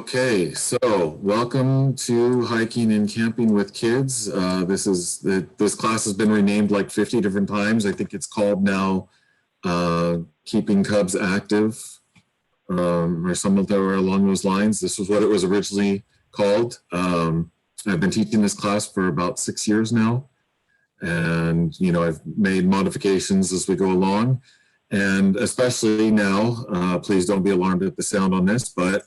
Okay, so welcome to Hiking and Camping with Kids. This class has been renamed like 50 different times. I think it's called now Keeping Cubs Active, or something along those lines. This was what it was originally called. I've been teaching this class for about 6 years now, and I've made modifications as we go along. And especially now, please don't be alarmed at the sound on this, but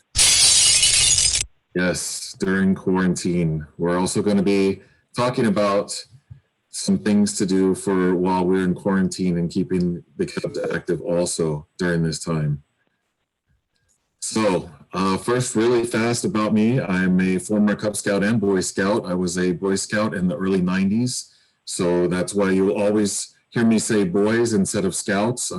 yes, during quarantine, we're also going to be talking about some things to do for while we're in quarantine and keeping the Cubs active also during this time. So first, really fast about me. I'm a former Cub Scout and Boy Scout. I was a Boy Scout in the early 90s. So that's why you'll always hear me say boys instead of scouts.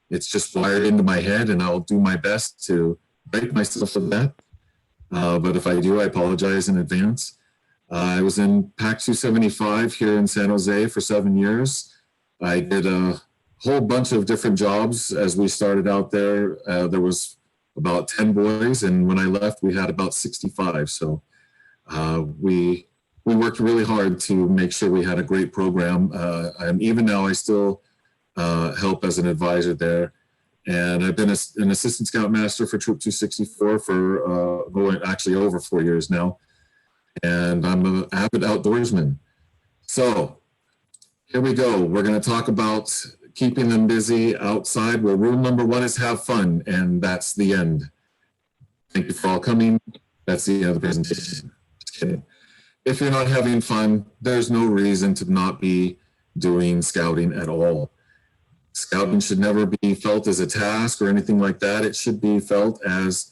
It's just wired into my head, and I'll do my best to break myself of that. But if I do, I apologize in advance. I was in PAC 275 here in San Jose for 7 years. I did a whole bunch of different jobs as we started out there. There was about 10 boys, and when I left, we had about 65. So we worked really hard to make sure we had a great program. And even now, I still help as an advisor there. And I've been an assistant scoutmaster for Troop 264 for going actually over 4 years now. And I'm an avid outdoorsman. So here we go. We're going to talk about keeping them busy outside. Well, rule number one is have fun, and that's the end. Thank you for all coming. That's the end of the presentation. Just kidding. If you're not having fun, there's no reason to not be doing scouting at all. Scouting should never be felt as a task or anything like that. It should be felt as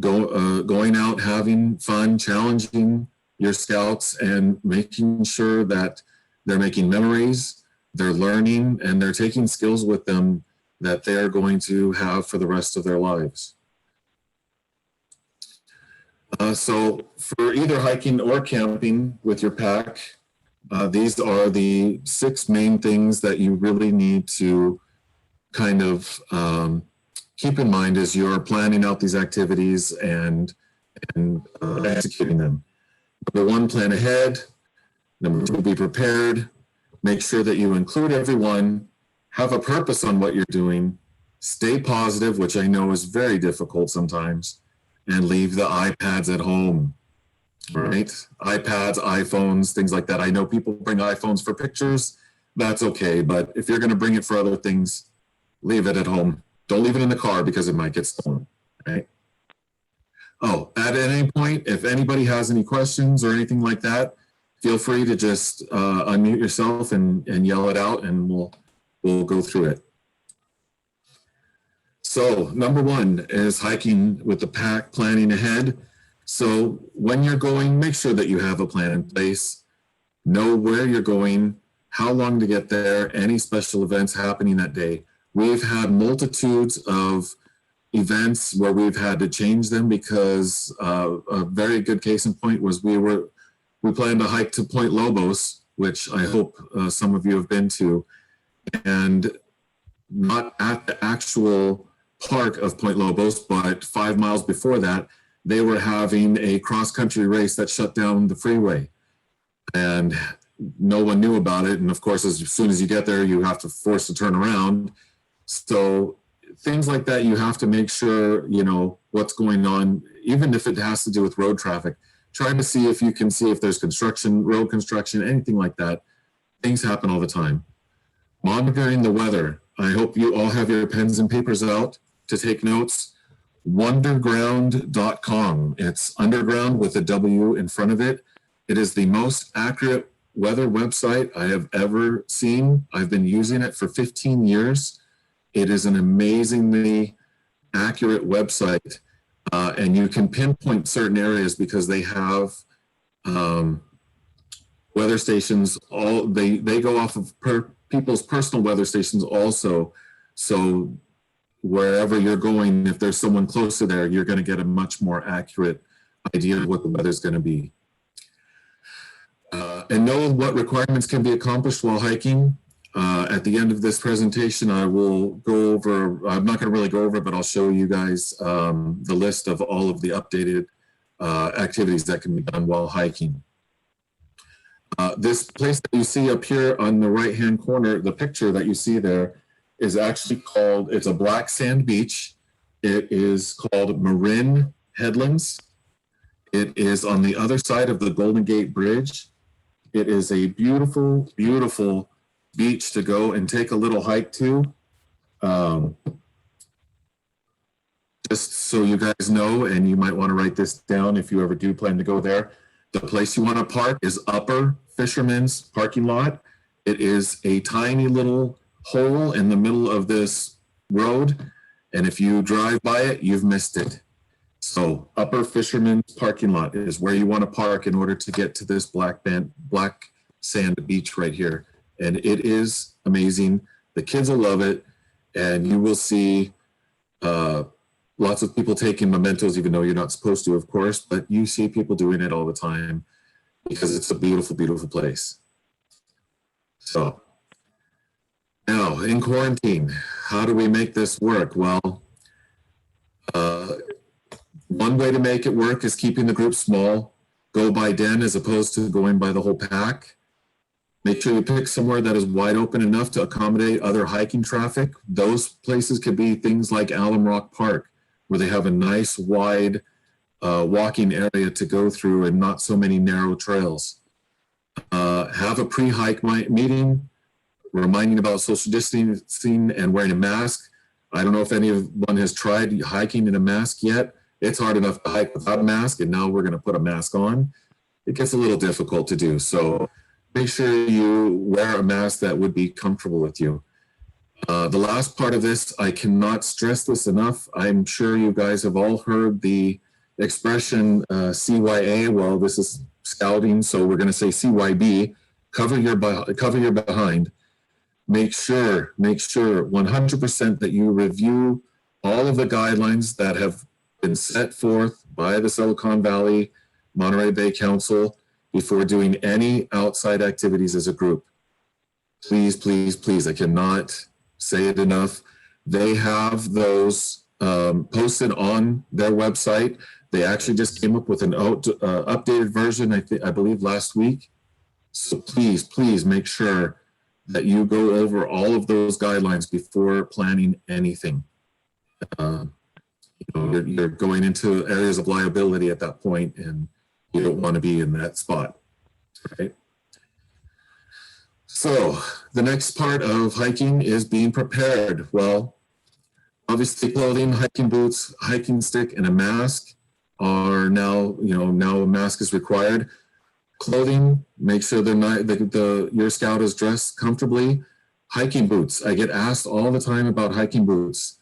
going out, having fun, challenging your scouts, and making sure that they're making memories, they're learning, and they're taking skills with them that they're going to have for the rest of their lives. So for either hiking or camping with your pack, these are the 6 main things that you really need to kind of keep in mind as you're planning out these activities and executing them. Number 1, plan ahead. Number 2, be prepared. Make sure that you include everyone, have a purpose on what you're doing, stay positive, which I know is very difficult sometimes, and leave the iPads at home. Right? iPads, iPhones, things like that. I know people bring iPhones for pictures. That's okay. But if you're going to bring it for other things, leave it at home. Don't leave it in the car because it might get stolen. Right? Oh, at any point, if anybody has any questions or anything like that, feel free to just unmute yourself and yell it out, and we'll go through it. So number 1 is hiking with the pack, planning ahead. So when you're going, make sure that you have a plan in place. Know where you're going, how long to get there, any special events happening that day. We've had multitudes of events where we've had to change them because a very good case in point was we planned a hike to Point Lobos, which I hope some of you have been to, and not at the actual park of Point Lobos, but 5 miles before that, they were having a cross-country race that shut down the freeway, and no one knew about it. And of course, as soon as you get there, you have to force to turn around. So things like that, you have to make sure you know what's going on, even if it has to do with road traffic. Try to see if you can see if there's construction, road construction, anything like that. Things happen all the time. Monitoring the weather. I hope you all have your pens and papers out to take notes. Wonderground.com. It's underground with a W in front of it. It is the most accurate weather website I have ever seen. I've been using it for 15 years. It is an amazingly accurate website, and you can pinpoint certain areas because they have weather stations. They go off of people's personal weather stations also. So wherever you're going, if there's someone close to there, you're going to get a much more accurate idea of what the weather's going to be. And know what requirements can be accomplished while hiking. At the end of this presentation, I will go over, I'm not going to really go over, but I'll show you guys the list of all of the updated activities that can be done while hiking. This place that you see up here on the right-hand corner, the picture that you see there is actually called, it's a black sand beach. It is called Marin Headlands. It is on the other side of the Golden Gate Bridge. It is a beautiful, beautiful beach to go and take a little hike to. Just so you guys know, and you might want to write this down if you ever do plan to go there. The place you want to park is Upper Fisherman's Parking Lot. It is a tiny little hole in the middle of this road, and if you drive by it, you've missed it. So Upper Fisherman's Parking Lot is where you want to park in order to get to this black sand beach right here. And it is amazing. The kids will love it, and you will see lots of people taking mementos, even though you're not supposed to, of course, but you see people doing it all the time because it's a beautiful, beautiful place. So now in quarantine, how do we make this work? Well, one way to make it work is keeping the group small. Go by den as opposed to going by the whole pack. Make sure you pick somewhere that is wide open enough to accommodate other hiking traffic. Those places could be things like Alum Rock Park, where they have a nice wide walking area to go through and not so many narrow trails. Have a pre-hike meeting, reminding about social distancing and wearing a mask. I don't know if anyone has tried hiking in a mask yet. It's hard enough to hike without a mask, and now we're going to put a mask on. It gets a little difficult to do. So make sure you wear a mask that would be comfortable with you. The last part of this, I cannot stress this enough. I'm sure you guys have all heard the expression CYA. Well, this is scouting, so we're going to say CYB. Cover your behind. Make sure 100% that you review all of the guidelines that have been set forth by the Silicon Valley Monterey Bay Council before doing any outside activities as a group. Please, please, please, I cannot say it enough. They have those posted on their website. They actually just came up with an updated version, I believe last week. So please, please make sure that you go over all of those guidelines before planning anything. You're going into areas of liability at that point, and you don't want to be in that spot, right? So the next part of hiking is being prepared. Well, obviously clothing, hiking boots, hiking stick, and a mask are now a mask is required. Clothing, make sure your scout is dressed comfortably. Hiking boots, I get asked all the time about hiking boots.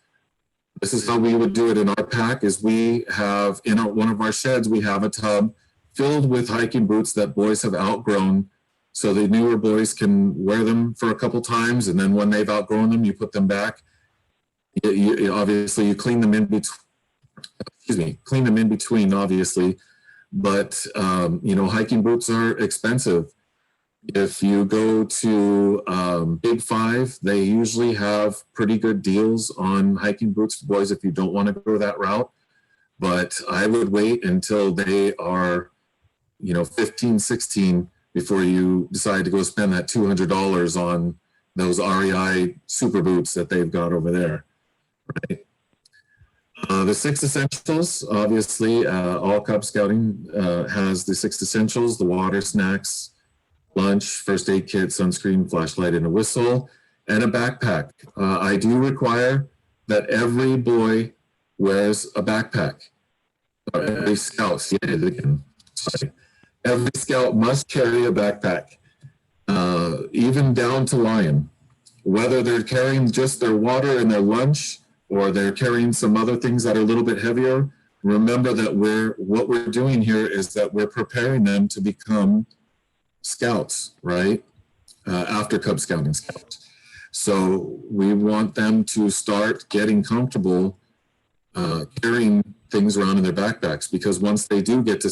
This is how we would do it in our pack, is we have in one of our sheds, we have a tub filled with hiking boots that boys have outgrown. So the newer boys can wear them for a couple times, and then when they've outgrown them, you put them back. Obviously, you clean them in between, obviously. But hiking boots are expensive. If you go to Big Five, they usually have pretty good deals on hiking boots for boys if you don't want to go that route. But I would wait until they are, 15, 16 before you decide to go spend that $200 on those REI super boots that they've got over there, right? The 6 essentials, obviously, all Cub Scouting has the 6 essentials: the water, snacks, lunch, first aid kit, sunscreen, flashlight, and a whistle, and a backpack. I do require that every boy wears a backpack. Every scout, every scout must carry a backpack, even down to lion. Whether they're carrying just their water and their lunch, or they're carrying some other things that are a little bit heavier, remember that what we're doing here is that we're preparing them to become scouts, right? After Cub Scouting scouts. So we want them to start getting comfortable carrying things around in their backpacks, because once they do get to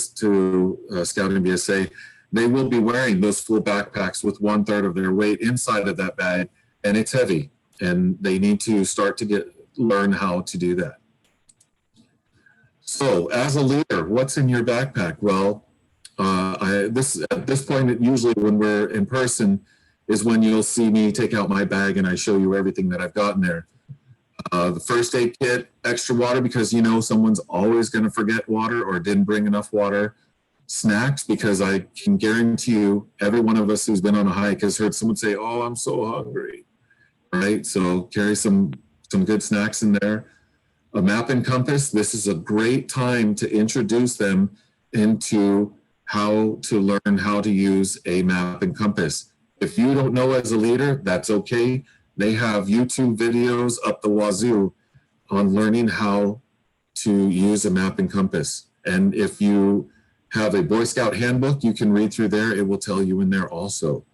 Scouting BSA, they will be wearing those full backpacks with 1/3 of their weight inside of that bag, and it's heavy, and they need to start to learn how to do that. So as a leader, what's in your backpack? Well, at this point, usually when we're in person is when you'll see me take out my bag and I show you everything that I've got in there. The first aid kit, extra water, because you know someone's always going to forget water or didn't bring enough water. Snacks, because I can guarantee you every one of us who's been on a hike has heard someone say, oh, I'm so hungry, right? So carry some good snacks in there. A map and compass, this is a great time to introduce them into how to learn how to use a map and compass. If you don't know as a leader, that's okay. They have YouTube videos up the wazoo on learning how to use a map and compass. And if you have a Boy Scout handbook, you can read through there. It will tell you in there also.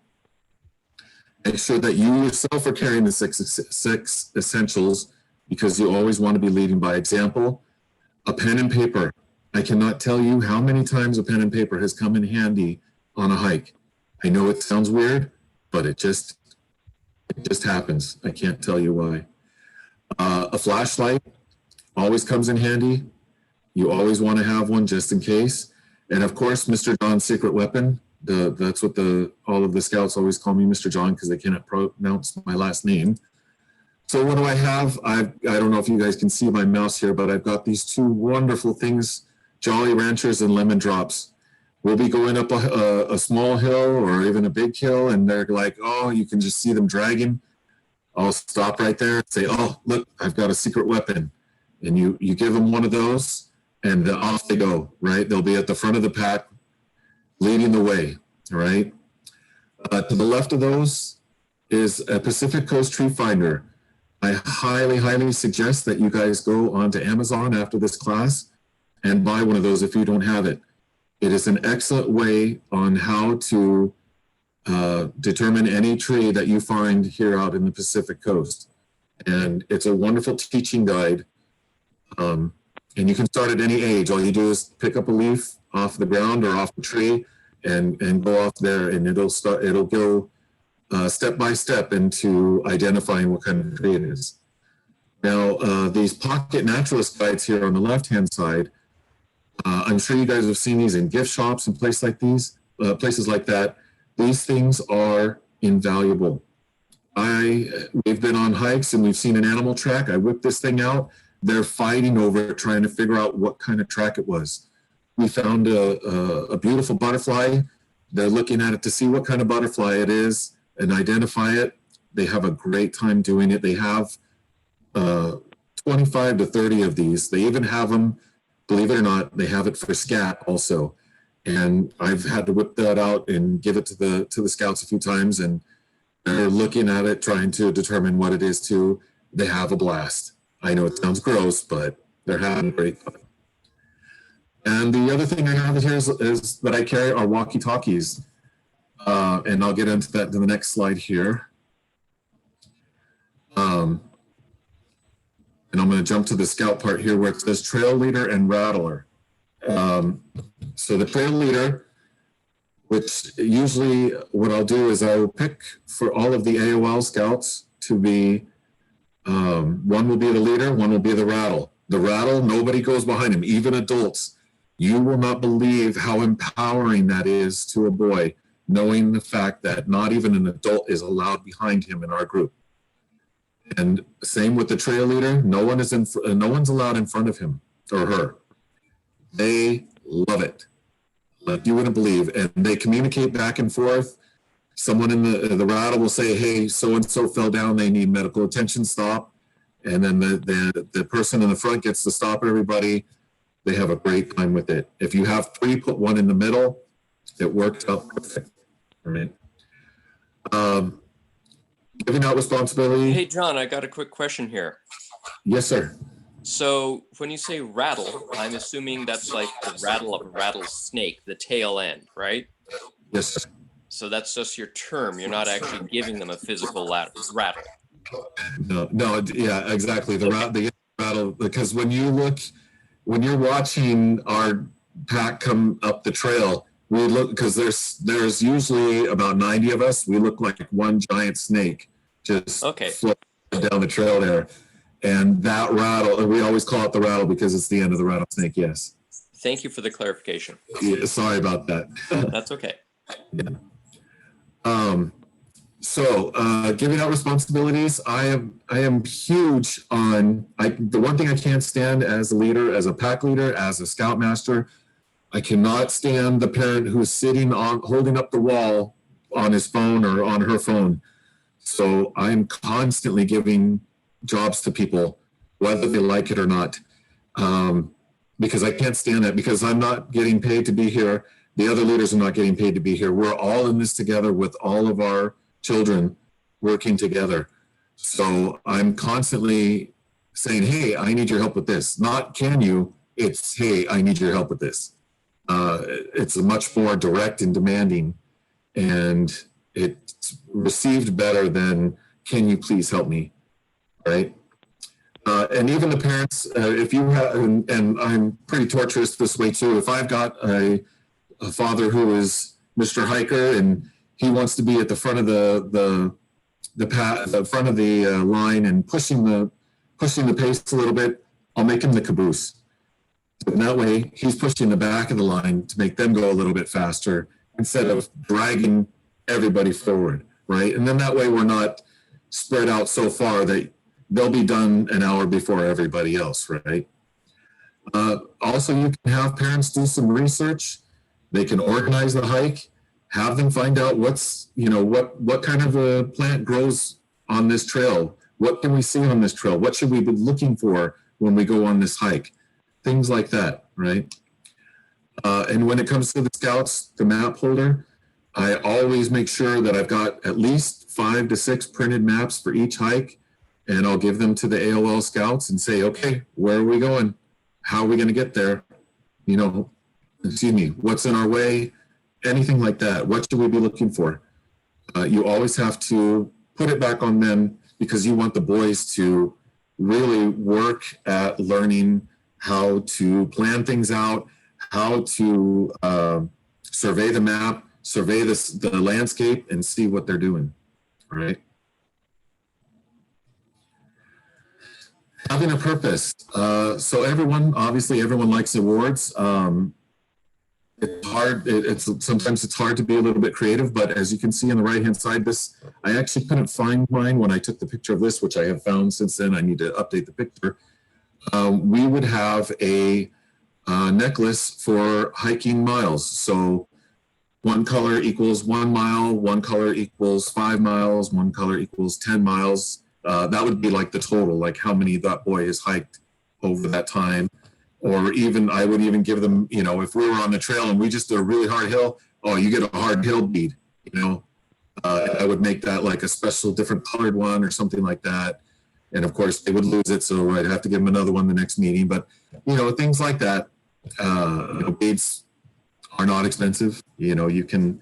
Make sure that you yourself are carrying the six essentials, because you always want to be leading by example. A pen and paper. I cannot tell you how many times a pen and paper has come in handy on a hike. I know it sounds weird, but it just happens. I can't tell you why. A flashlight always comes in handy. You always want to have one just in case. And of course, Mr. John's secret weapon. That's what all of the scouts always call me Mr. John, because they cannot pronounce my last name. So what do I have? I don't know if you guys can see my mouse here, but I've got these two wonderful things, Jolly Ranchers and Lemon Drops. We'll be going up a small hill or even a big hill, and they're like, oh, you can just see them dragging. I'll stop right there and say, oh, look, I've got a secret weapon. And you give them one of those, and off they go, right? They'll be at the front of the pack, leading the way, right? To the left of those is a Pacific Coast Tree Finder. I highly, highly suggest that you guys go onto Amazon after this class and buy one of those if you don't have it. It is an excellent way on how to determine any tree that you find here out in the Pacific Coast. And it's a wonderful teaching guide. And you can start at any age. All you do is pick up a leaf off the ground or off the tree and go off there, and it'll go step by step into identifying what kind of tree it is. Now, these pocket naturalist guides here on the left-hand side, I'm sure you guys have seen these in gift shops and places like that. These things are invaluable. We've been on hikes and we've seen an animal track. I whip this thing out. They're fighting over it, trying to figure out what kind of track it was. We found a beautiful butterfly. They're looking at it to see what kind of butterfly it is and identify it. They have a great time doing it. They have 25 to 30 of these. They even have them, believe it or not, they have it for scat also. And I've had to whip that out and give it to the scouts a few times, and they're looking at it, trying to determine what it is too. They have a blast. I know it sounds gross, but they're having great fun. And the other thing I have here is that I carry are walkie-talkies. And I'll get into that in the next slide here. And I'm going to jump to the scout part here where it says trail leader and rattler. So the trail leader, which usually what I'll do is I'll pick for all of the AOL scouts to be, one will be the leader, one will be the rattle. The rattle, nobody goes behind him, even adults. You will not believe how empowering that is to a boy, knowing the fact that not even an adult is allowed behind him in our group. And same with the trail leader, no one's allowed in front of him or her. They love it, like you wouldn't believe, and they communicate back and forth. Someone in the rattle will say, hey, so-and-so fell down, they need medical attention, stop. And then the person in the front gets to stop everybody. They have a great time with it. If you have three, put one in the middle. It works out perfect. Right. Giving out responsibility. Hey, John, I got a quick question here. Yes, sir. So when you say rattle, I'm assuming that's like the rattle of a rattlesnake, the tail end, right? Yes, sir. So that's just your term. You're not actually giving them a physical rattle. No, yeah, exactly. The rattle, because when you're watching our pack come up the trail, We look, because there's usually about 90 of us. We look like one giant snake just Okay. floating down the trail there. And that rattle, we always call it the rattle because it's the end of the rattlesnake. Yes. Thank you for the clarification. Yeah, sorry about that. That's okay. Yeah. Giving out responsibilities, I am huge on, the one thing I can't stand as a leader, as a pack leader, as a scoutmaster, I cannot stand the parent who's sitting on, holding up the wall on his phone or on her phone. So I'm constantly giving jobs to people, whether they like it or not, because I can't stand it, because I'm not getting paid to be here. The other leaders are not getting paid to be here. We're all in this together with all of our children working together. So I'm constantly saying, hey, I need your help with this. Not can you, it's, hey, I need your help with this. It's a much more direct and demanding, and it's received better than, can you please help me, right? And even the parents, if you have, and I'm pretty torturous this way too, if I've got a father who is Mr. Hiker and he wants to be at the front of the front of the line and pushing the pace a little bit, I'll make him the caboose. And that way, he's pushing the back of the line to make them go a little bit faster instead of dragging everybody forward, right? And then that way, we're not spread out so far that they'll be done an hour before everybody else, right? Also, you can have parents do some research. They can organize the hike, have them find out what's, what kind of a plant grows on this trail. What can we see on this trail? What should we be looking for when we go on this hike? Things like that, right? And when it comes to the scouts, the map holder, I always make sure that I've got at least 5 to 6 printed maps for each hike, and I'll give them to the AOL scouts and say, okay, where are we going? How are we going to get there? What's in our way? Anything like that. What should we be looking for? You always have to put it back on them, because you want the boys to really work at learning how to plan things out, how to survey the map, survey the landscape, and see what they're doing, right? Having a purpose. So everyone likes awards. It's hard. Sometimes it's hard to be a little bit creative, but as you can see on the right-hand side, I actually couldn't find mine when I took the picture of this, which I have found since then. I need to update the picture. We would have a necklace for hiking miles. So one color equals 1 mile, one color equals 5 miles, one color equals 10 miles. That would be like the total, like how many that boy has hiked over that time. Or even, I would even give them, if we were on the trail and we just did a really hard hill, oh, you get a hard hill bead, I would make that like a special different colored one or something like that. And of course they would lose it, so I'd have to give them another one the next meeting. But, things like that. Beads are not expensive. You can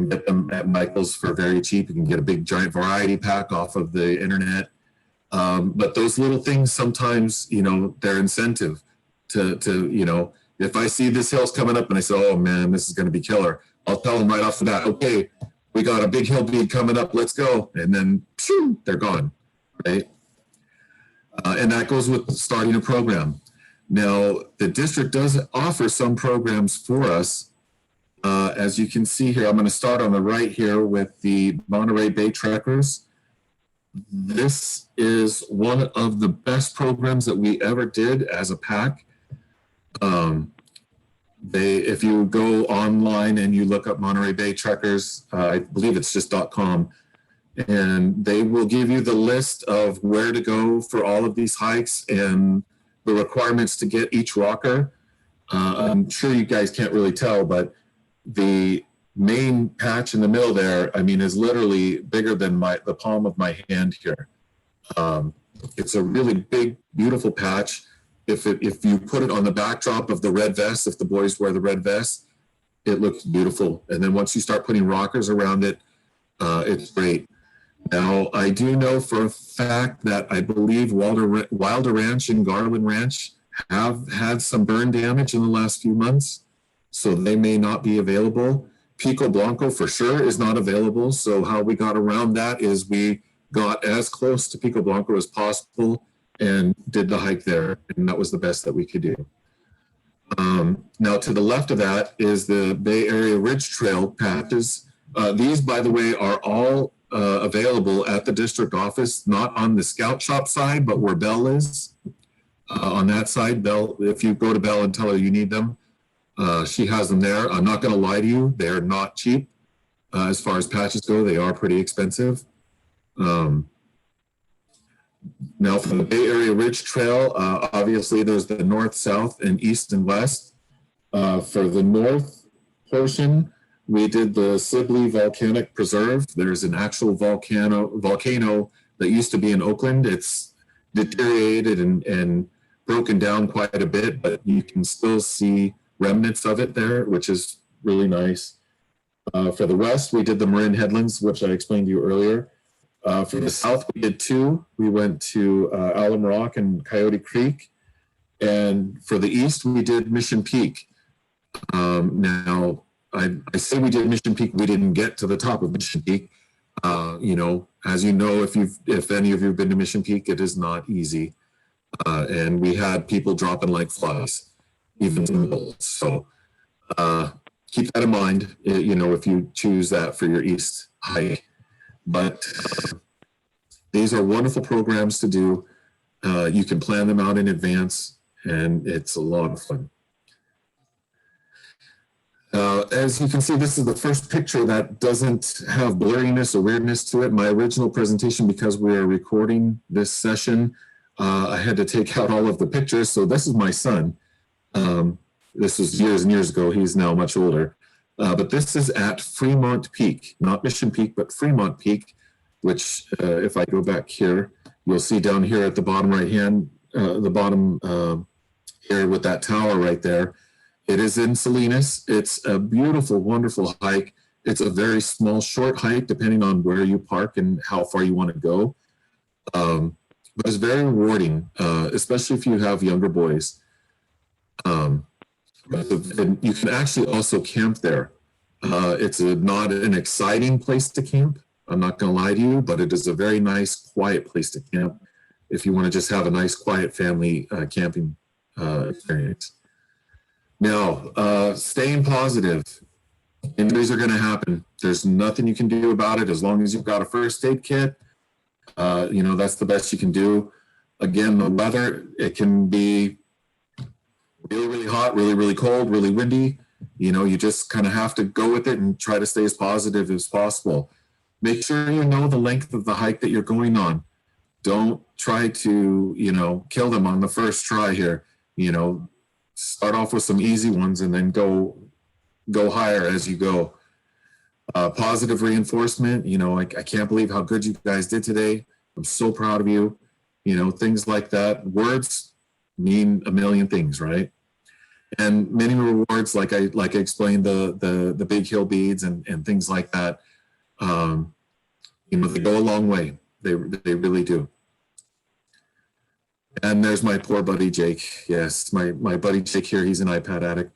get them at Michael's for very cheap. You can get a big giant variety pack off of the internet. But those little things sometimes, they're incentive to, if I see this hill's coming up and I say, oh man, this is going to be killer, I'll tell them right off the bat, okay, we got a big hill bead coming up, let's go. And then phew, they're gone, right? And that goes with starting a program. Now, the district does offer some programs for us. As you can see here, I'm going to start on the right here with the Monterey Bay Trekkers. This is one of the best programs that we ever did as a pack. If you go online and you look up Monterey Bay Trekkers, I believe it's just .com, and they will give you the list of where to go for all of these hikes and the requirements to get each rocker. I'm sure you guys can't really tell, but the main patch in the middle there, is literally bigger than the palm of my hand here. It's a really big, beautiful patch. If you put it on the backdrop of the red vest, if the boys wear the red vest, it looks beautiful. And then once you start putting rockers around it, it's great. Now, I do know for a fact that I believe Wilder Ranch and Garland Ranch have had some burn damage in the last few months. so they may not be available. Pico Blanco for sure is not available. So how we got around that is we got as close to Pico Blanco as possible and did the hike there. And that was the best that we could do. Now to the left of that is the Bay Area Ridge Trail patches. These, by the way, are all available at the district office, not on the Scout Shop side, but where Belle is. On that side, Belle, if you go to Belle and tell her you need them, she has them there. I'm not going to lie to you. They're not cheap. As far as patches go, they are pretty expensive. Now for the Bay Area Ridge Trail, obviously there's the north, south, and east and west. For the north portion, we did the Sibley Volcanic Preserve. There's an actual volcano that used to be in Oakland. It's deteriorated and broken down quite a bit, but you can still see remnants of it there, which is really nice. For the west, we did the Marin Headlands, which I explained to you earlier. For the south, we did two. We went to Alum Rock and Coyote Creek. And for the east, we did Mission Peak. Now, I say we did Mission Peak, we didn't get to the top of Mission Peak. You know, as you know, if any of you have been to Mission Peak, it is not easy. And we had people dropping like flies, even some hills. So keep that in mind, you know, if you choose that for your east hike. But these are wonderful programs to do. You can plan them out in advance, and it's a lot of fun. As you can see, this is the first picture that doesn't have blurriness or weirdness to it. My original presentation, because we are recording this session, I had to take out all of the pictures. So this is my son. This was years and years ago. He's now much older. But this is at Fremont Peak, not Mission Peak, but Fremont Peak, which if I go back here, you'll see down here at the bottom right hand, the bottom here with that tower right there. It is in Salinas. It's a beautiful, wonderful hike. It's a very small, short hike, depending on where you park and how far you want to go. But it's very rewarding, especially if you have younger boys. And you can actually also camp there. It's not an exciting place to camp. I'm not going to lie to you, but it is a very nice, quiet place to camp if you want to just have a nice, quiet family camping experience. Now, staying positive. Injuries are going to happen. There's nothing you can do about it as long as you've got a first aid kit. You know, that's the best you can do. Again, the weather, it can be really, really hot, really, really cold, really windy. You know, you just kind of have to go with it and try to stay as positive as possible. Make sure you know the length of the hike that you're going on. Don't try to, you know, kill them on the first try here. You know, start off with some easy ones and then go higher as you go. Positive reinforcement, you know, I can't believe how good you guys did today. I'm so proud of you. You know, things like that. Words mean a million things, right? And many rewards, like I explained, the big hill beads and things like that. You know, they go a long way. They really do. And there's my poor buddy Jake. Yes, my buddy Jake here. He's an iPad addict.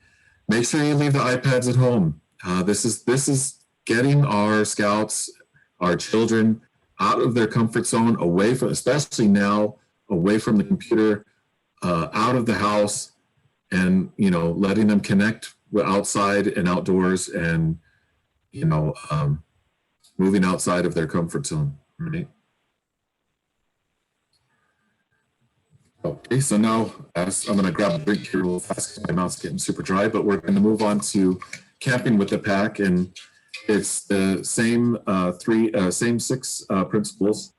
Make sure you leave the iPads at home. This is getting our scouts, our children, out of their comfort zone, away from, especially now, away from the computer, out of the house, and, you know, letting them connect outside and outdoors, and, you know, moving outside of their comfort zone, right? Okay, so now I'm going to grab a drink here real fast. My mouth's getting super dry, but we're going to move on to camping with the pack, and it's the same same six principles.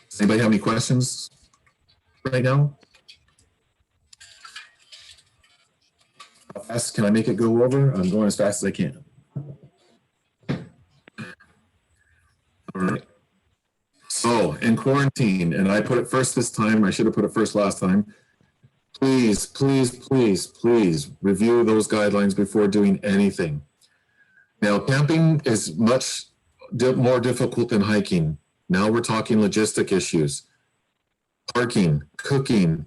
Does anybody have any questions right now? How fast can I make it go over? I'm going as fast as I can. All right. So in quarantine, and I put it first this time, I should have put it first last time. Please, please, please, please review those guidelines before doing anything. Now, camping is much more difficult than hiking. Now we're talking logistic issues. Parking, cooking,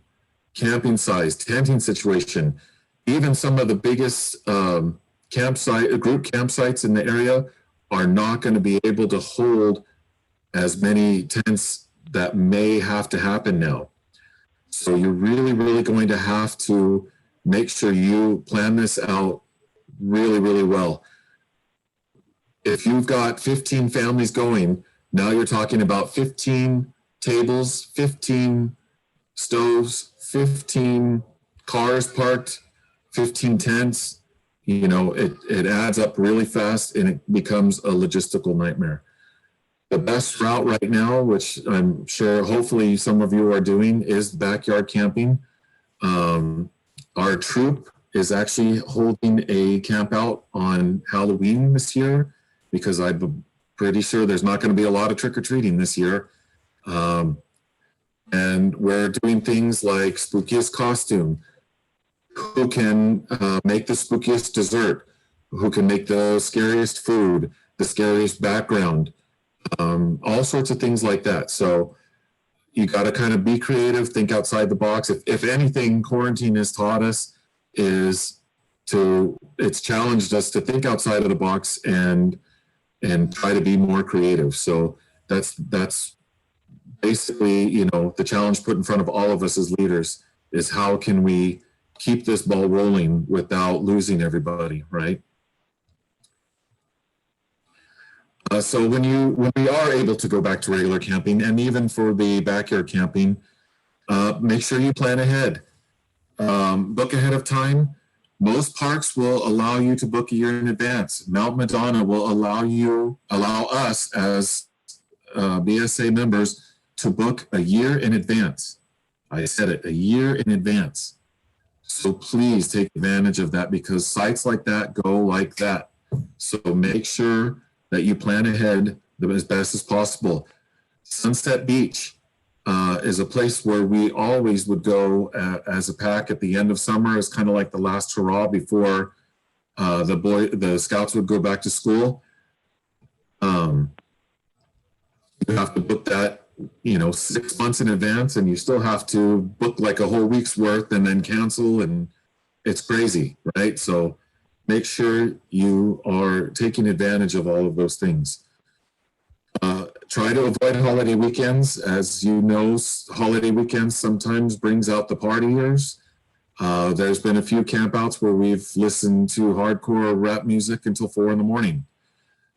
camping size, tenting situation, even some of the biggest group campsites in the area are not going to be able to hold as many tents that may have to happen now. So you're really, really going to have to make sure you plan this out really, really well. If you've got 15 families going, now you're talking about 15 tables, 15 stoves, 15 cars parked, 15 tents. You know, it adds up really fast and it becomes a logistical nightmare. The best route right now, which I'm sure hopefully some of you are doing, is backyard camping. Our troop is actually holding a camp out on Halloween this year because I'm pretty sure there's not going to be a lot of trick-or-treating this year. And we're doing things like spookiest costume, who can make the spookiest dessert, who can make the scariest food, the scariest background, all sorts of things like that. So you got to kind of be creative, think outside the box. If anything, quarantine has taught us is it's challenged us to think outside of the box and try to be more creative. So that's basically, you know, the challenge put in front of all of us as leaders is how can we keep this ball rolling without losing everybody, right? So when we are able to go back to regular camping, and even for the backyard camping, make sure you plan ahead. Book ahead of time. Most parks will allow you to book a year in advance. Mount Madonna will allow us as BSA members to book a year in advance. I said it, a year in advance. So please take advantage of that because sites like that go like that. So make sure that you plan ahead as best as possible. Sunset Beach is a place where we always would go as a pack at the end of summer as kind of like the last hurrah before the scouts would go back to school. You have to book that, 6 months in advance, and you still have to book like a whole week's worth and then cancel, and it's crazy, right? So make sure you are taking advantage of all of those things. Try to avoid holiday weekends. As you know, holiday weekends sometimes brings out the partiers. There's been a few campouts where we've listened to hardcore rap music until 4 a.m.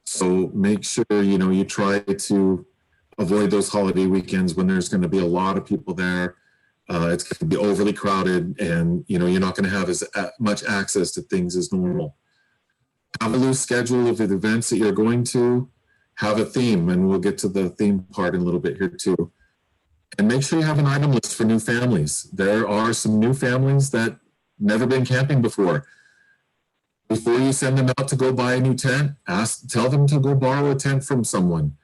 So make sure, you try to avoid those holiday weekends when there's going to be a lot of people there. It's going to be overly crowded, and you're not going to have as much access to things as normal. Have a loose schedule of the events that you're going to. Have a theme, and we'll get to the theme part in a little bit here too. And make sure you have an item list for new families. There are some new families that never been camping before. Before you send them out to go buy a new tent, tell them to go borrow a tent from someone,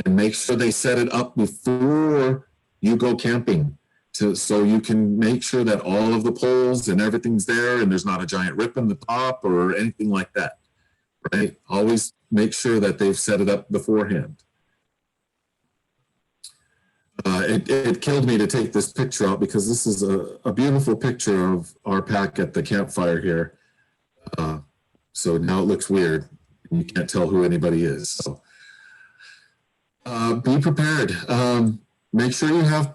and make sure they set it up before you go camping, so you can make sure that all of the poles and everything's there, and there's not a giant rip in the top or anything like that. Right? Always make sure that they've set it up beforehand. It killed me to take this picture out because this is a beautiful picture of our pack at the campfire here. So now it looks weird and you can't tell who anybody is. So be prepared. Make sure you have,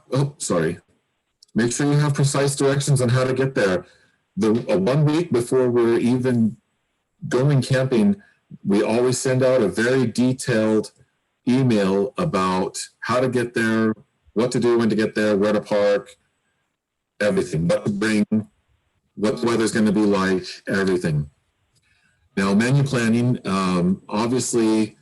make sure you have precise directions on how to get there. 1 week before we're even going camping, we always send out a very detailed email about how to get there, what to do when to get there, where to park, everything, what to bring, what the weather's going to be like, everything. Now, menu planning, obviously,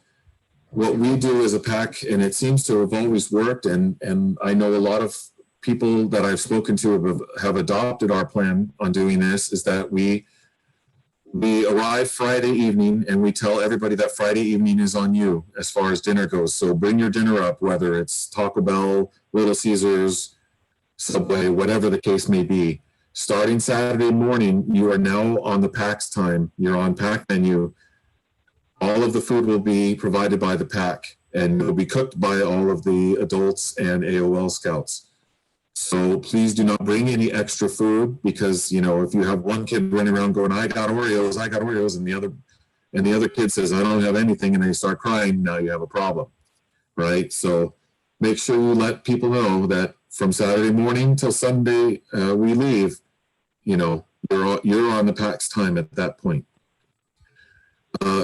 what we do as a pack, and it seems to have always worked, and I know a lot of people that I've spoken to have adopted our plan on doing this, is that we arrive Friday evening and we tell everybody that Friday evening is on you as far as dinner goes. So bring your dinner up, whether it's Taco Bell, Little Caesars, Subway, whatever the case may be. Starting Saturday morning, you are now on the PAC's time. You're on PAC menu. All of the food will be provided by the PAC, and it will be cooked by all of the adults and AOL scouts. So please do not bring any extra food because, you know, if you have one kid running around going, I got Oreos, and the other kid says, I don't have anything, and they start crying, now you have a problem, right? So make sure you let people know that from Saturday morning till Sunday we leave, you know, you're on the PAC's time at that point.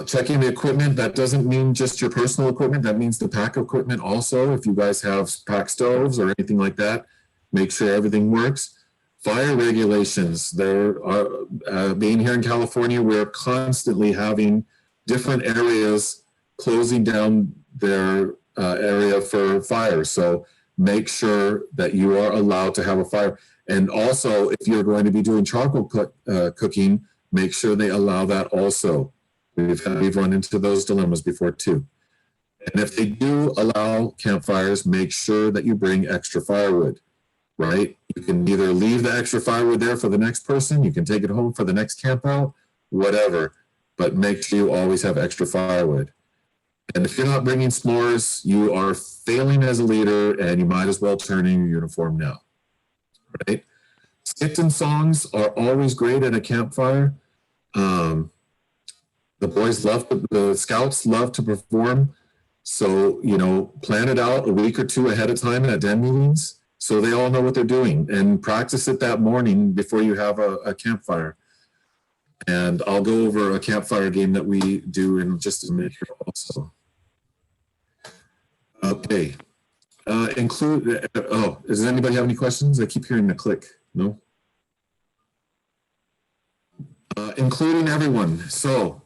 Checking the equipment, that doesn't mean just your personal equipment, that means the PAC equipment also. If you guys have PAC stoves or anything like that, make sure everything works. Fire regulations, there are, being here in California, we're constantly having different areas closing down their area for fire. So make sure that you are allowed to have a fire. And also, if you're going to be doing charcoal cooking, make sure they allow that also. We've run into those dilemmas before too. And if they do allow campfires, make sure that you bring extra firewood, right? You can either leave the extra firewood there for the next person, you can take it home for the next camp out, whatever, but make sure you always have extra firewood. And if you're not bringing s'mores, you are failing as a leader and you might as well turn in your uniform now, right? Skits and songs are always great at a campfire. The scouts love to perform. So, you know, plan it out a week or two ahead of time at den meetings so they all know what they're doing, and practice it that morning before you have a campfire. And I'll go over a campfire game that we do in just a minute here also. Okay. Does anybody have any questions? I keep hearing the click. No? Including everyone. So,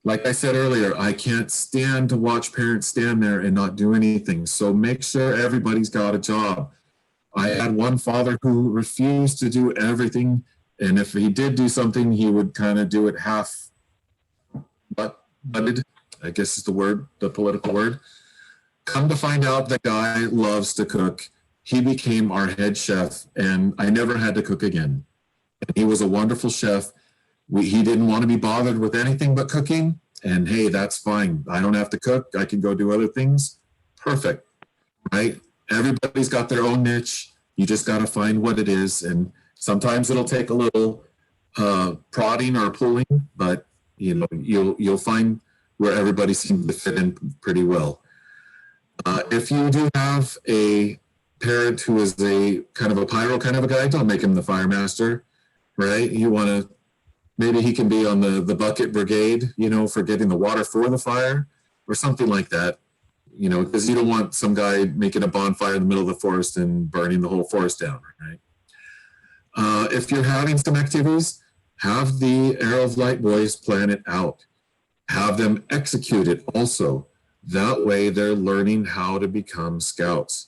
like I said earlier, I can't stand to watch parents stand there and not do anything. So make sure everybody's got a job. I had one father who refused to do everything. And if he did do something, he would kind of do it butted, I guess is the word, the political word. Come to find out, the guy loves to cook. He became our head chef, and I never had to cook again. He was a wonderful chef. He didn't want to be bothered with anything but cooking. And hey, that's fine. I don't have to cook. I can go do other things. Perfect, right? Everybody's got their own niche. You just got to find what it is. And sometimes it'll take a little prodding or pulling, but you know, you'll find where everybody seems to fit in pretty well. If you do have a parent who is a kind of a pyro kind of a guy, don't make him the fire master, right? You want to, maybe he can be on the bucket brigade, you know, for getting the water for the fire or something like that, you know, because you don't want some guy making a bonfire in the middle of the forest and burning the whole forest down, right? If you're having some activities, have the Arrow of Light boys plan it out. Have them execute it also. That way they're learning how to become scouts,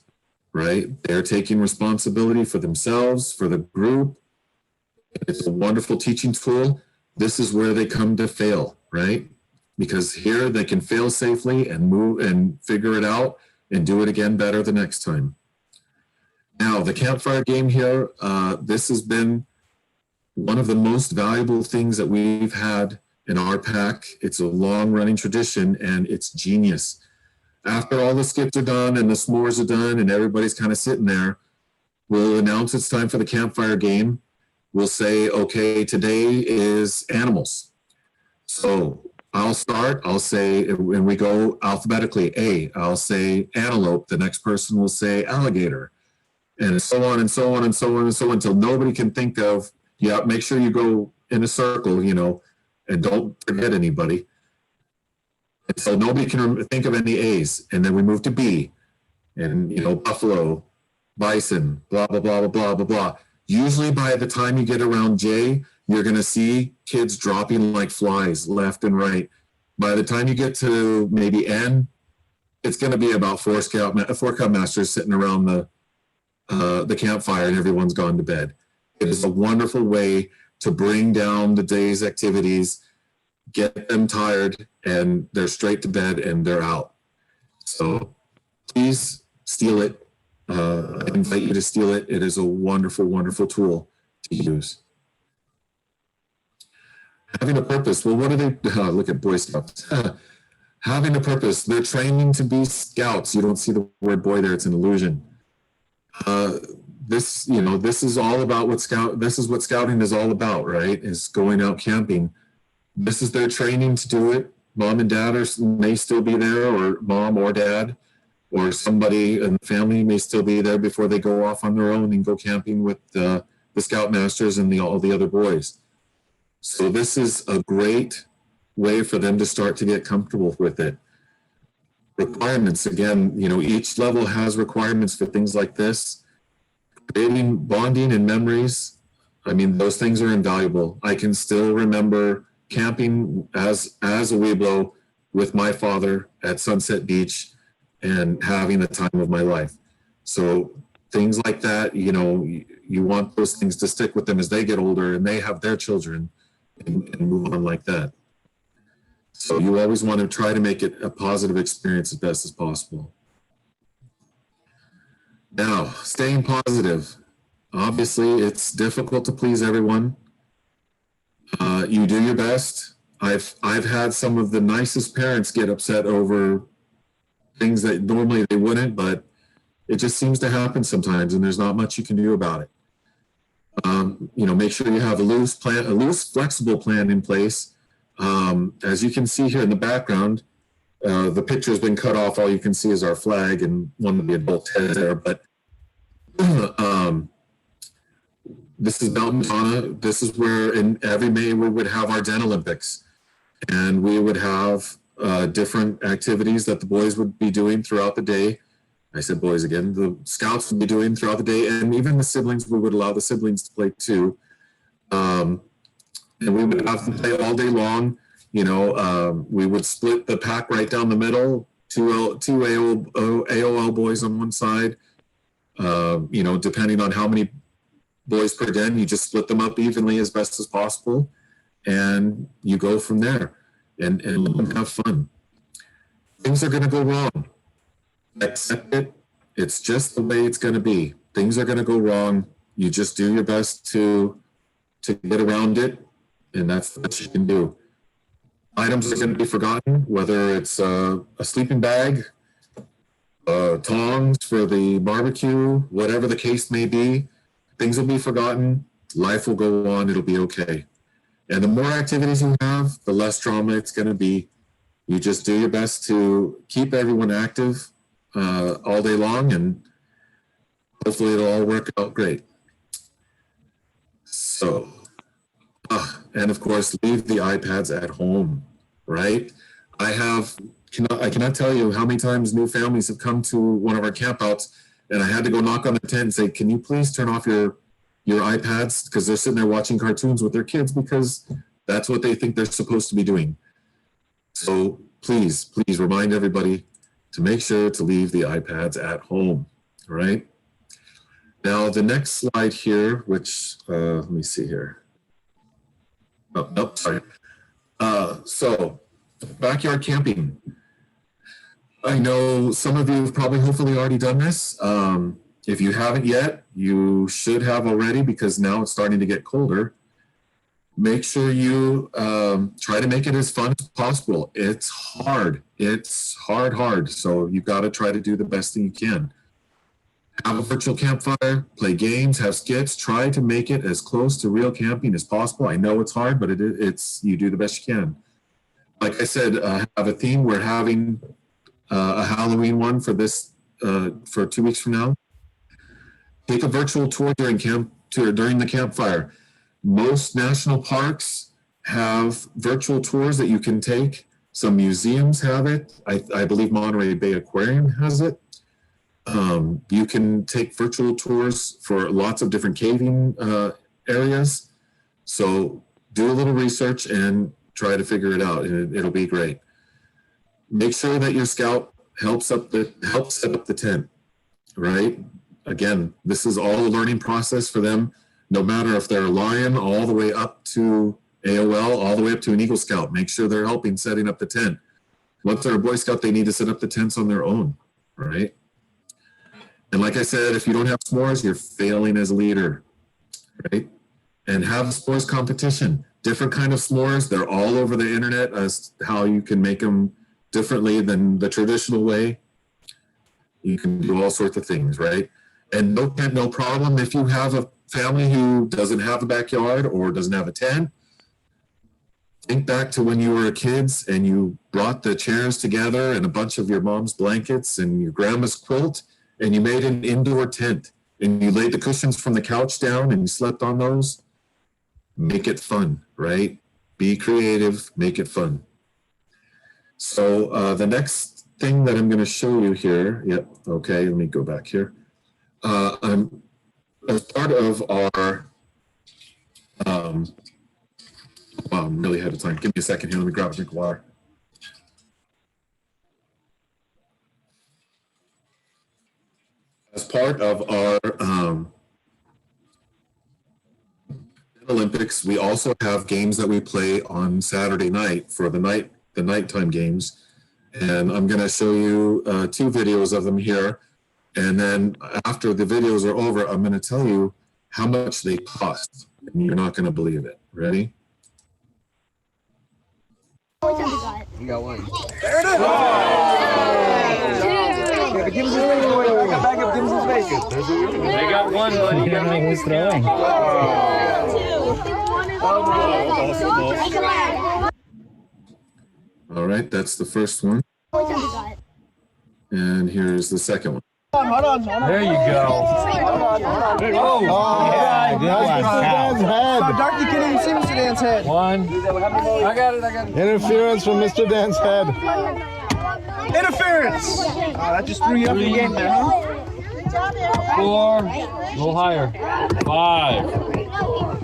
right? They're taking responsibility for themselves, for the group. It's a wonderful teaching tool. This is where they come to fail, right? Because here they can fail safely and move and figure it out and do it again better the next time. Now, the campfire game here, this has been one of the most valuable things that we've had in our pack. It's a long-running tradition, and it's genius. After all the skits are done and the s'mores are done and everybody's kind of sitting there, we'll announce it's time for the campfire game. We'll say, okay, today is animals. So I'll start, I'll say, and we go alphabetically. I'll say antelope. The next person will say alligator. And so on and so on and so on and so on until nobody can think of, make sure you go in a circle, you know, and don't forget anybody. And so nobody can think of any A's. And then we move to B. And, you know, buffalo, bison, blah, blah, blah, blah, blah, blah. Usually by the time you get around J, you're going to see kids dropping like flies left and right. By the time you get to maybe N, it's going to be about four Cub masters sitting around the campfire and everyone's gone to bed. It is a wonderful way to bring down the day's activities, get them tired, and they're straight to bed and they're out. So please steal it. I invite you to steal it. It is a wonderful, wonderful tool to use. Having a purpose. Well, what are they? Look at Boy Scouts. Having a purpose. They're training to be scouts. You don't see the word boy there. It's an illusion. this, you know, this is all about this is what scouting is all about, right? Is going out camping. This is their training to do it. Mom and dad may still be there, or mom or dad, or somebody in the family may still be there before they go off on their own and go camping with the scoutmasters and all the other boys. So this is a great way for them to start to get comfortable with it. Requirements, again, you know, each level has requirements for things like this. Creating bonding and memories, I mean, those things are invaluable. I can still remember camping as a Weeblo with my father at Sunset Beach and having the time of my life. So things like that, you know, you want those things to stick with them as they get older and they have their children, and move on like that. So you always want to try to make it a positive experience as best as possible. Now, staying positive. Obviously, it's difficult to please everyone. You do your best. I've had some of the nicest parents get upset over things that normally they wouldn't, but it just seems to happen sometimes, and there's not much you can do about it. You know, make sure you have a loose, flexible plan in place. As you can see here in the background, the picture has been cut off. All you can see is our flag and one of the adult heads there. But this is Mount Madonna. This is where in every May we would have our Den Olympics, and we would have different activities that the boys would be doing throughout the day. I said boys again. The scouts would be doing throughout the day, and even the siblings, we would allow the siblings to play too. And we would have them play all day long. You know, we would split the pack right down the middle, two AOL boys on one side. You know, depending on how many boys per den, you just split them up evenly as best as possible, and you go from there and let them have fun. Things are going to go wrong. Accept it. It's just the way it's going to be. Things are going to go wrong. You just do your best to get around it, and that's what you can do. Items are going to be forgotten, whether it's a sleeping bag, tongs for the barbecue, whatever the case may be. Things will be forgotten. Life will go on. It'll be okay. And the more activities you have, the less drama it's going to be. You just do your best to keep everyone active all day long, and hopefully it'll all work out great. So, and of course, leave the iPads at home, right? I cannot tell you how many times new families have come to one of our campouts, and I had to go knock on the tent and say, can you please turn off your iPads? Because they're sitting there watching cartoons with their kids, because that's what they think they're supposed to be doing. So please remind everybody to make sure to leave the iPads at home, right? Now, the next slide here, which, let me see here. Oh, nope, sorry. So, backyard camping. I know some of you have probably hopefully already done this. If you haven't yet, you should have already, because now it's starting to get colder. Make sure you try to make it as fun as possible. It's hard. It's hard. So you've got to try to do the best thing you can. Have a virtual campfire, play games, have skits. Try to make it as close to real camping as possible. I know it's hard, but it's you do the best you can. Like I said, have a theme. We're having a Halloween one for this for 2 weeks from now. Take a virtual tour during the campfire. Most national parks have virtual tours that you can take. Some museums have it. I believe Monterey Bay Aquarium has it. You can take virtual tours for lots of different caving areas. So do a little research and try to figure it out, and it'll be great. Make sure that your scout helps set up the tent, right? Again, this is all a learning process for them. No matter if they're a Lion, all the way up to AOL, all the way up to an Eagle Scout. Make sure they're helping setting up the tent. Once they're a Boy Scout, they need to set up the tents on their own, right? And like I said, if you don't have s'mores, you're failing as a leader, right? And have a s'mores competition. Different kind of s'mores. They're all over the internet as how you can make them differently than the traditional way. You can do all sorts of things, right? And no problem if you have a family who doesn't have a backyard or doesn't have a tent. Think back to when you were kids and you brought the chairs together and a bunch of your mom's blankets and your grandma's quilt, and you made an indoor tent and you laid the cushions from the couch down and you slept on those. Make it fun, right? Be creative, make it fun. So the next thing that I'm going to show you here, yep, okay, let me go back here. I'm as part of our, wow, I'm really ahead of time. Give me a second here. Let me grab a drink of water. As part of our Olympics, we also have games that we play on Saturday night for the nighttime games. And I'm going to show you 2 videos of them here. And then after the videos are over, I'm going to tell you how much they cost. And you're not going to believe it. Ready? You got one. There it is! Yeah, give him some space, boy. Back up, give him some space. They got one, buddy. You don't know who's throwing. All right, that's the first one. And here's the second one. Hold on. There you go. Oh, yeah, good one, Dan's head. Darky couldn't even see Mr. Dan's head. One. I got it. Interference from Mr. Dan's head. Interference! That just threw you up the game there, huh? 4. A little higher. 5.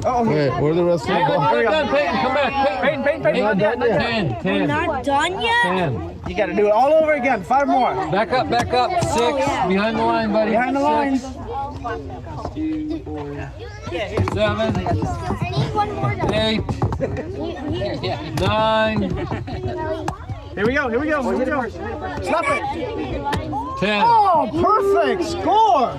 Oh, wait, where are the rest of the ball? Done, Peyton, come back. Peyton. Not done yet. 10. Not done yet? 10. You gotta do it all over again. 5 more. Back up. 6. Behind the line, buddy. Behind the lines. 7. 8. 9. Here we go. Stop it. 10. Oh, perfect score.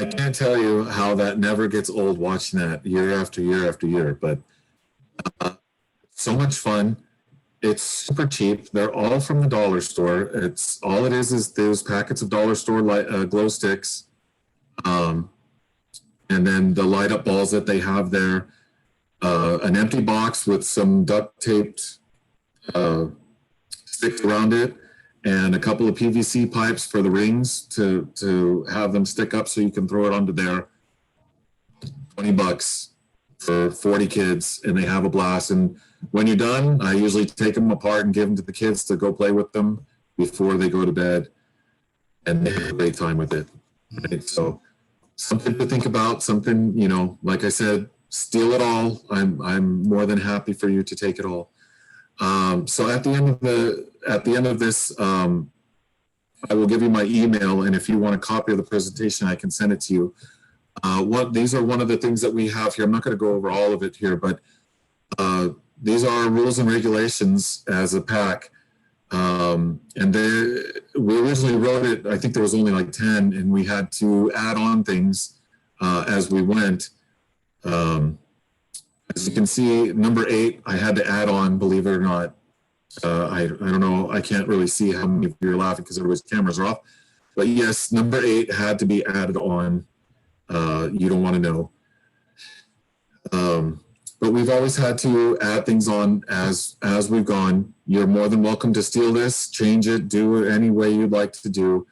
I can't tell you how that never gets old watching that year after year after year, but so much fun. It's super cheap. They're all from the dollar store. It's all it is those packets of dollar store glow sticks. And then the light up balls that they have there, an empty box with some duct taped sticks around it, and a couple of PVC pipes for the rings to have them stick up so you can throw it onto there. $20 for 40 kids, and they have a blast. And when you're done, I usually take them apart and give them to the kids to go play with them before they go to bed, and they have a great time with it. Right? So something to think about, something, like I said, steal it all. I'm more than happy for you to take it all. So at the end of this, I will give you my email, and if you want a copy of the presentation, I can send it to you. These are one of the things that we have here. I'm not going to go over all of it here, but these are our rules and regulations as a pack. And we originally wrote it, I think there was only like 10, and we had to add on things as we went. As you can see, number 8, I had to add on, believe it or not. I don't know, I can't really see how many of you are laughing because everybody's cameras are off. But yes, number 8 had to be added on. You don't want to know. But we've always had to add things on as we've gone. You're more than welcome to steal this, change it, do it any way you'd like to do.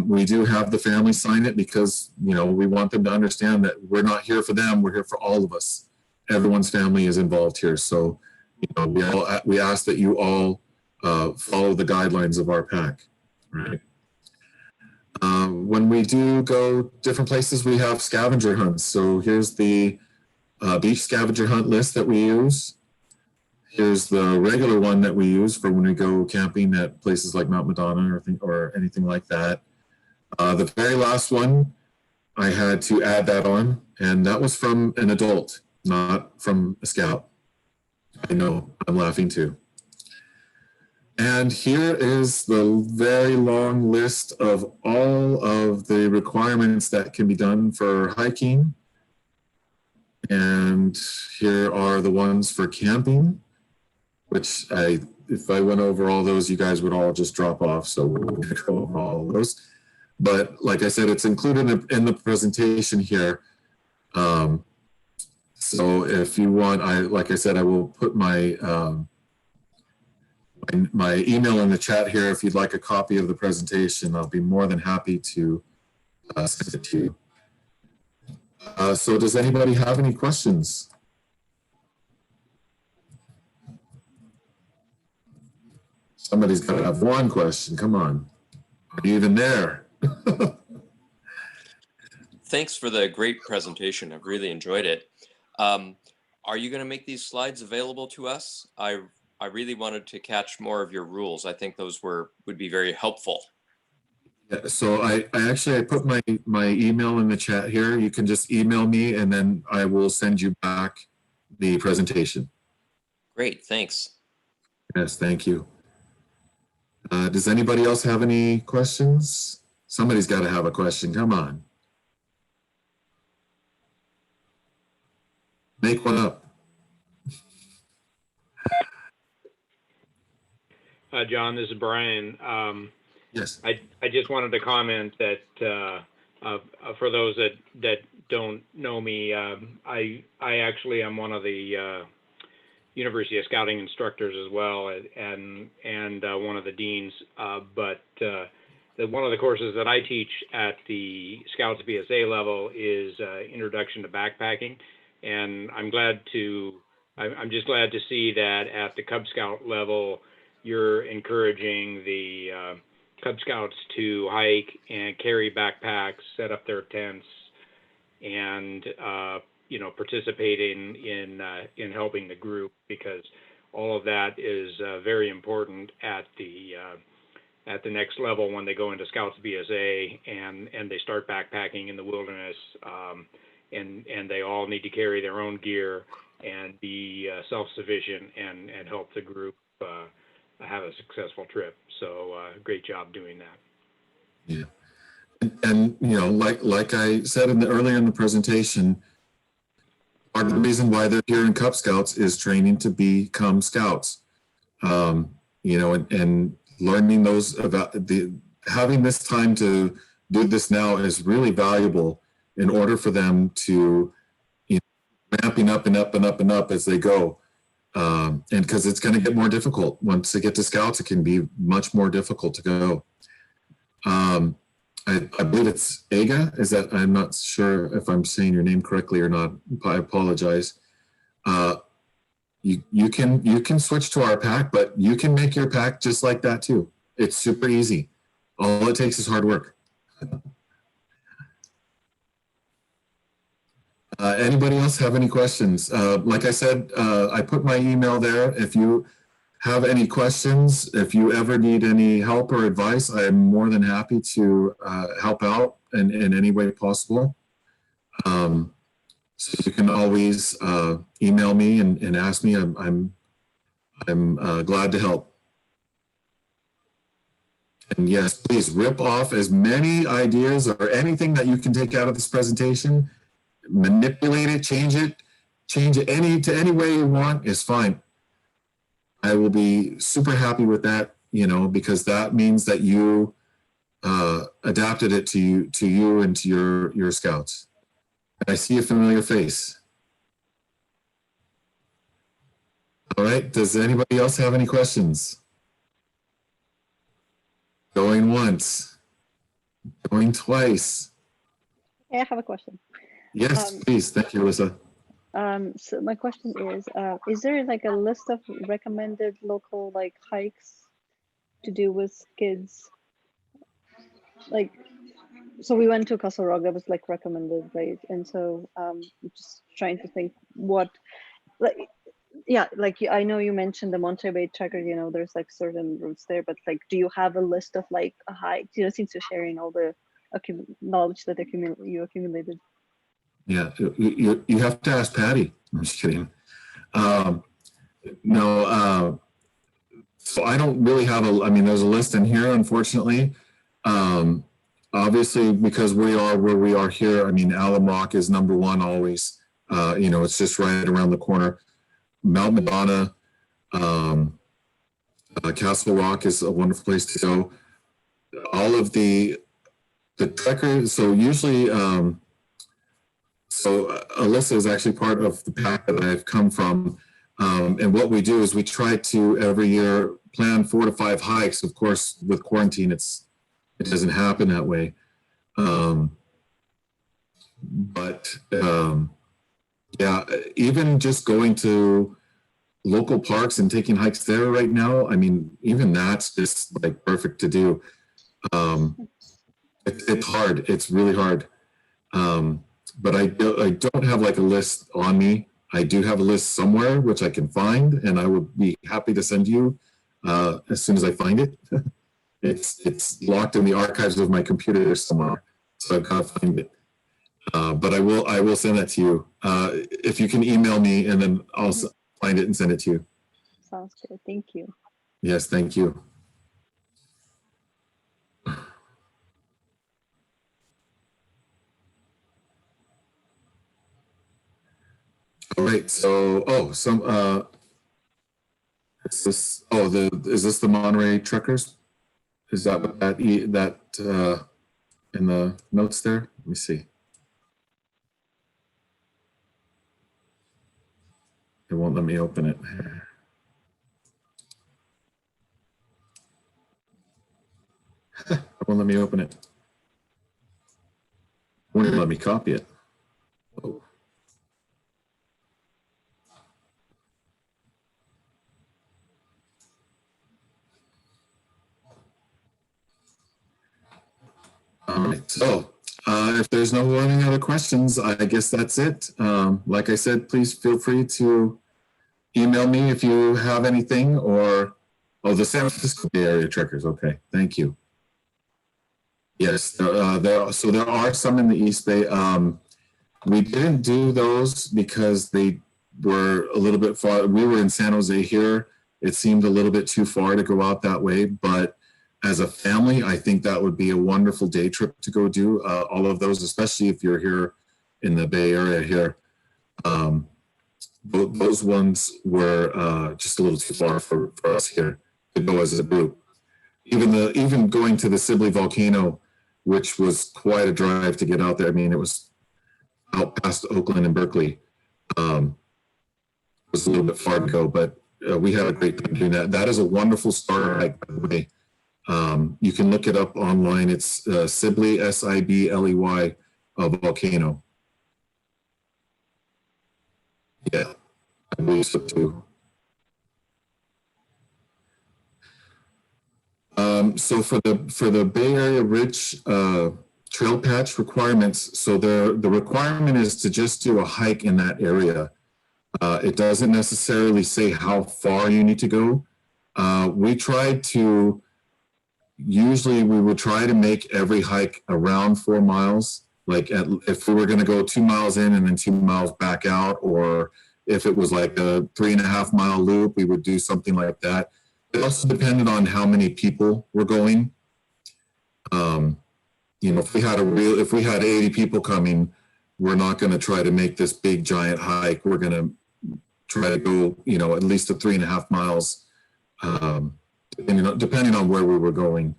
We do have the family sign it because, we want them to understand that we're not here for them. We're here for all of us. Everyone's family is involved here. So, we ask that you all follow the guidelines of our pack, right? When we do go different places, we have scavenger hunts. So here's the beach scavenger hunt list that we use. Here's the regular one that we use for when we go camping at places like Mount Madonna or anything like that. The very last one, I had to add that on, and that was from an adult, not from a scout. I know, I'm laughing too. And here is the very long list of all of the requirements that can be done for hiking. And here are the ones for camping, which if I went over all those, you guys would all just drop off. So we're going to go over all of those. but like I said, it's included in the presentation here. So if you want, like I said, I will put my my email in the chat here. If you'd like a copy of the presentation, I'll be more than happy to send it to you. So does anybody have any questions? Somebody's got to have one question. Come on. Are you even there? Thanks for the great presentation. I've really enjoyed it. Are you going to make these slides available to us? I really wanted to catch more of your rules. I think those would be very helpful. Yeah, so I put my email in the chat here. You can just email me and then I will send you back the presentation. Great, thanks. Yes, thank you. Does anybody else have any questions? Somebody's got to have a question. Come on. Make one up. John, this is Brian. Yes. I just wanted to comment that for those that don't know me, I actually am one of the University of Scouting instructors as well, and one of the deans. But one of the courses that I teach at the Scouts BSA level is Introduction to Backpacking, and I'm just glad to see that at the Cub Scout level, you're encouraging the Cub Scouts to hike and carry backpacks, set up their tents, and participating in helping the group, because all of that is very important at the next level when they go into Scouts BSA and they start backpacking in the wilderness, and they all need to carry their own gear and be self-sufficient and help the group have a successful trip. So great job doing that. Yeah. And like I said earlier in the presentation, part of the reason why they're here in Cub Scouts is training to become Scouts. And learning those about having this time to do this now is really valuable in order for them to ramping up and up and up and up as they go. And because it's going to get more difficult. Once they get to Scouts, it can be much more difficult to go. I believe it's Aga. I'm not sure if I'm saying your name correctly or not. I apologize. You can switch to our pack, but you can make your pack just like that too. It's super easy. All it takes is hard work. Anybody else have any questions? Like I said, I put my email there. If you have any questions, if you ever need any help or advice, I am more than happy to help out in any way possible. So you can always email me and ask me. I'm glad to help. And yes, please rip off as many ideas or anything that you can take out of this presentation. Manipulate it, change it any way you want is fine. I will be super happy with that, because that means that you adapted it to you and to your Scouts. I see a familiar face. All right, does anybody else have any questions? Going once, going twice. Yeah, I have a question. Yes, please. Thank you, Alyssa. So my question is there like a list of recommended local hikes to do with kids? So we went to Castle Rock, that was recommended, right? And so just trying to think I know you mentioned the Monterey Bay Tracker, there's certain routes there, but do you have a list of a hike, since you're sharing all the knowledge that you accumulated? Yeah, you have to ask Patty. I'm just kidding. No, so I don't really have there's a list in here, unfortunately. Obviously, because we are where we are here, Alum Rock is number one always. It's just right around the corner. Mount Madonna, Castle Rock is a wonderful place to go. All of the The trekker, so usually, so Alyssa is actually part of the pack that I've come from. And what we do is we try to every year plan 4 to 5 hikes. Of course, with quarantine, it doesn't happen that way. Yeah, even just going to local parks and taking hikes there right now, I mean, even that's just like perfect to do. It's hard. It's really hard. But I don't have like a list on me. I do have a list somewhere which I can find, and I would be happy to send you as soon as I find it. It's locked in the archives of my computer somewhere, so I've got to find it. But I will send that to you. If you can email me, and then I'll find it and send it to you. Sounds good. Thank you. Yes, thank you. All right, so is this the Monterey Truckers? Is that what that in the notes there? Let me see. It won't let me open it. It won't let me open it. It won't even let me copy it. Oh. All right, so if there's no any other questions, I guess that's it. Like I said, please feel free to email me if you have anything, or, the San Francisco Bay Area Trekkers. Okay, thank you. Yes, there are some in the East Bay. We didn't do those because they were a little bit far. We were in San Jose here. It seemed a little bit too far to go out that way, but as a family, I think that would be a wonderful day trip to go do all of those, especially if you're here in the Bay Area here. Those ones were just a little too far for us here to go as a group. Even going to the Sibley volcano, which was quite a drive to get out there. I mean, it was out past Oakland and Berkeley. It was a little bit far to go, but we had a great time doing that. That is a wonderful starter hike, by the way. You can look it up online. It's Sibley, Sibley, volcano. Yeah, I believe so too. So for the Bay Area Ridge trail patch requirements, so the requirement is to just do a hike in that area. It doesn't necessarily say how far you need to go. Usually we would try to make every hike around 4 miles. Like if we were going to go 2 miles in and then 2 miles back out, or if it was like a 3.5 mile loop, we would do something like that. It also depended on how many people were going. If we had 80 people coming, we're not going to try to make this big giant hike. We're going to try to go, at least 3.5 miles, depending on where we were going.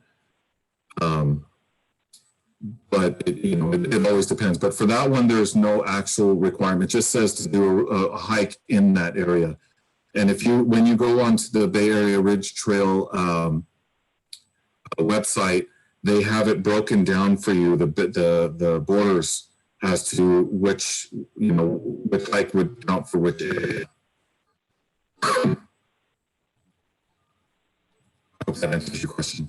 But it always depends. But for that one, there's no actual requirement. It just says to do a hike in that area. And when you go onto the Bay Area Ridge Trail website, they have it broken down for you, the borders as to which hike would count for which area. I hope that answers your question.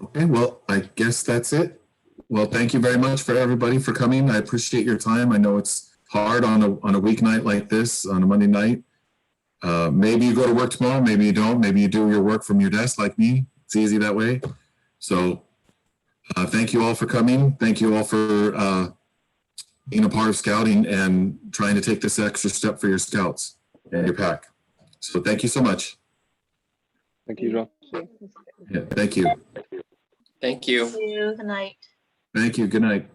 Okay, well, I guess that's it. Well, thank you very much for everybody for coming. I appreciate your time. I know it's hard on a weeknight like this, on a Monday night. Maybe you go to work tomorrow, maybe you don't. Maybe you do your work from your desk like me. It's easy that way. So thank you all for coming. Thank you all for being a part of scouting and trying to take this extra step for your scouts and your pack. So thank you so much. Thank you, John. Yeah, thank you. Thank you. Thank you. Good night. Thank you. Good night.